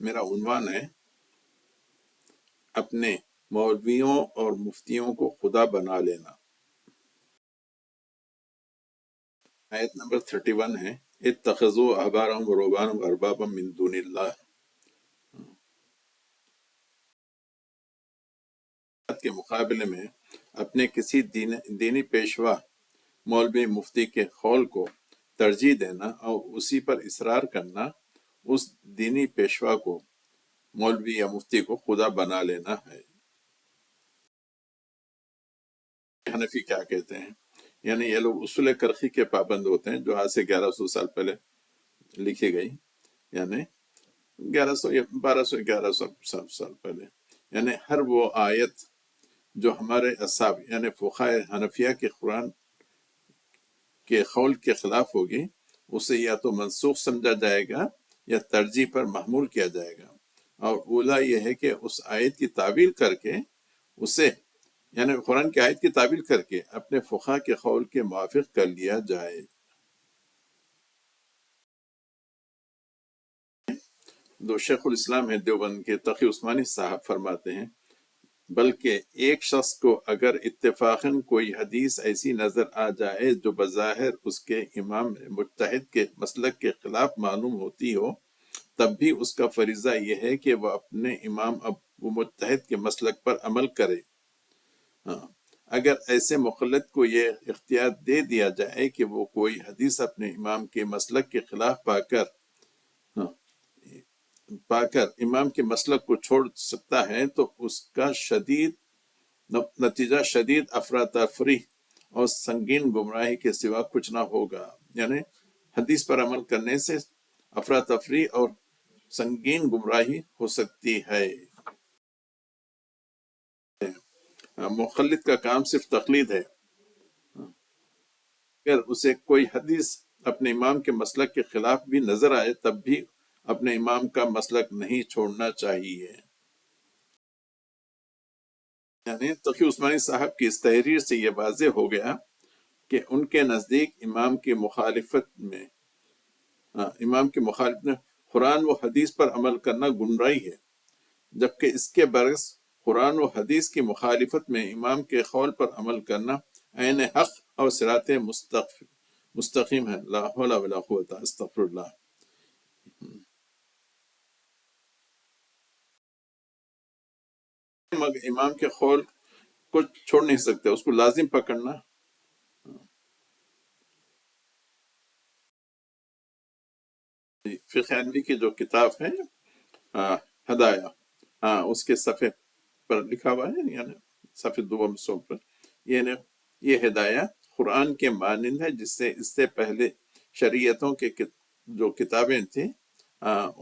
میرا عنوان ہے اپنے مولویوں اور مفتیوں کو خدا بنا لینا۔ آیت نمبر 31 ہے اتخذوا احبارهم ورهبانهم اربابا من دون اللہ۔ کے مقابلے میں اپنے کسی دینی پیشوا مولوی مفتی کے قول کو ترجیح دینا اور اسی پر اصرار کرنا، اس دینی پیشوا کو مولوی یا مفتی کو خدا بنا لینا ہے۔ حنفی کیا کہتے ہیں؟ یعنی یہ لوگ اصول کرخی کے پابند ہوتے ہیں جو آج سے 1100 سال پہلے لکھی گئی، یعنی 1100 یا 1200 1100 سال پہلے، یعنی ہر وہ آیت جو ہمارے اصحاب یعنی فقہائے حنفیہ کے قرآن کے قول کے خلاف ہوگی، اسے یا تو منسوخ سمجھا جائے گا یا ترجیح پر محمول کیا جائے گا۔ اور اولا یہ ہے کہ اس آیت کی تعویل کر کے اسے یعنی قرآن کی آیت کی تعویل کر کے اپنے فقہا کے قول کے موافق کر لیا جائے۔ دو شیخ الاسلام ہیں دیوبند کے تقی عثمانی صاحب فرماتے ہیں بلکہ ایک شخص کو اگر اتفاقاً کوئی حدیث ایسی نظر آ جائے جو بظاہر اس کے امام مجتہد کے مسلک کے خلاف معلوم ہوتی ہو، تب بھی اس کا فریضہ یہ ہے کہ وہ اپنے امام ابو مجتہد کے مسلک پر عمل کرے۔ اگر ایسے مقلد کو یہ اختیار دے دیا جائے کہ وہ کوئی حدیث اپنے امام کے مسلک کے خلاف پا کر امام کے مسلک کو چھوڑ سکتا ہے تو اس کا نتیجہ شدید افراتفری اور سنگین گمراہی کے سوا کچھ نہ ہوگا۔ یعنی حدیث پر عمل کرنے سے افراتفری اور سنگین گمراہی ہو سکتی ہے۔ مقلد کا کام صرف تقلید ہے۔ اگر اسے کوئی حدیث اپنے امام کے مسلک کے خلاف بھی نظر آئے تب بھی اپنے امام کا مسلک نہیں چھوڑنا چاہیے۔ یعنی تقی عثمانی صاحب کی اس تحریر سے یہ واضح ہو گیا کہ ان کے نزدیک امام کی مخالفت میں قرآن و حدیث پر عمل کرنا گمراہی ہے، جبکہ اس کے برعکس قرآن و حدیث کی مخالفت میں امام کے قول پر عمل کرنا عین حق اور صراط مستقیم ہے۔ لا حول ولا قوت استغفر اللہ۔ مگر امام کے قول کو چھوڑ نہیں سکتے، اس کو لازم پکڑنا۔ فقہ حنبی کی جو کتاب ہے ہدایہ، اس کے صفحے پر لکھا ہوا ہے، یعنی صفحے 200 پر، یہ ہدایہ قرآن کے مانند ہے، جس سے پہلے شریعتوں کے جو کتابیں تھیں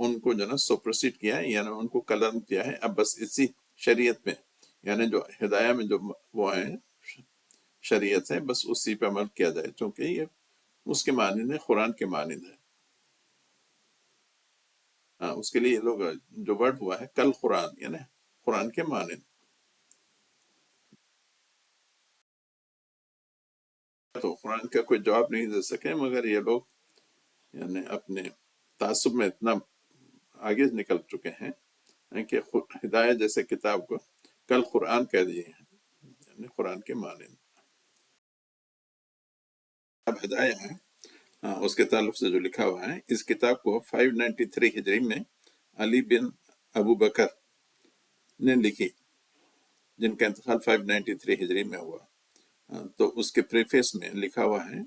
ان کو جو نا سپرسیڈ کیا ہے، یعنی ان کو کلم کیا ہے۔ اب بس اسی شریعت میں یعنی جو ہدایہ میں جو وہ ہیں شریعت ہے، بس اسی پہ عمل کیا جائے، چونکہ یہ اس کے مانند ہے، قرآن کے مانند ہے۔ اس کے لیے یہ لوگ جو ورڈ ہوا ہے کل قرآن، یعنی قرآن کے مانند۔ تو قرآن کا کوئی جواب نہیں دے سکے، مگر یہ لوگ یعنی اپنے تعصب میں اتنا آگے نکل چکے ہیں کہ ہدایہ جیسے کتاب کو کل قرآن کہہ دیے ہیں، یعنی قرآن کے مانند۔ اب ہدایہ ہے اس کے تعلق سے جو لکھا ہوا ہے، اس کتاب کو 593 ہجری میں علی بن ابو بکر نے لکھی، جن کا انتقال 593 ہجری میں ہوا۔ تو اس کے پریفیس میں لکھا ہوا ہے،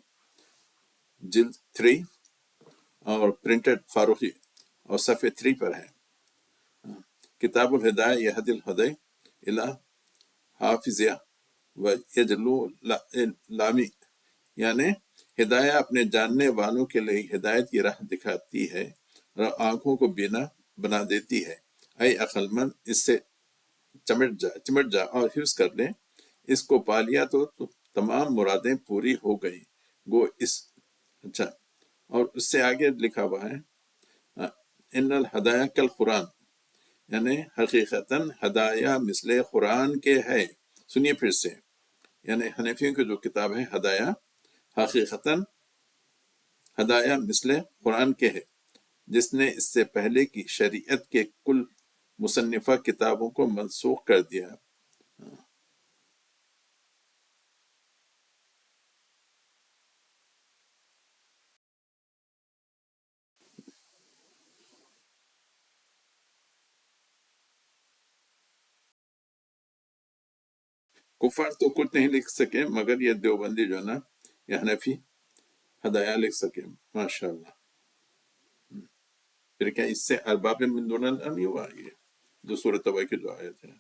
جلد 3 اور پرنٹڈ فاروقی اور صفحے 3 پر ہے، کتاب الہدایہ یہدی الہدی الی حافظیہ و یجلو لامی، یعنی ہدایہ اپنے جاننے والوں کے لیے ہدایت کی راہ دکھاتی ہے اور آنکھوں کو بینا بنا دیتی ہے۔ اے عقل مند، اس سے چمٹ جا اور حفظ کر لے، اس کو پا لیا تو تمام مرادیں پوری ہو گئی گو اچھا۔ اور اس سے آگے لکھا ہوا ہے ان الہدایہ کل قرآن، یعنی حقیقتاً ہدایہ مثل قرآن کے ہے۔ سنیے پھر سے، یعنی حنفیوں کی جو کتاب ہے ہدایہ، حقیقتاً ہدایہ مثل قرآن کے ہے، جس نے اس سے پہلے کی شریعت کے کل مصنفہ کتابوں کو منسوخ کر دیا۔ کفار تو کچھ نہیں لکھ سکے، مگر یہ دیوبندی جو ہے نا، یہ حنفی ہدایہ لکھ سکے، ماشاء اللہ۔ پھر کیا اس سے ارباب من دون اللہ نہیں ہوا؟ یہ جو سورۃ توبہ کی جو آیت ہے،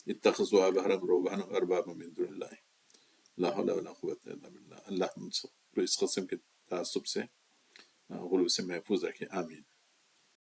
اتخذوا احبارهم ورهبانهم اربابا من دون اللہ، لا حول ولا قوت الا باللہ۔ اللہ ہم سب کو اس قسم کے تعصب سے، غلو سے محفوظ رکھے، آمین۔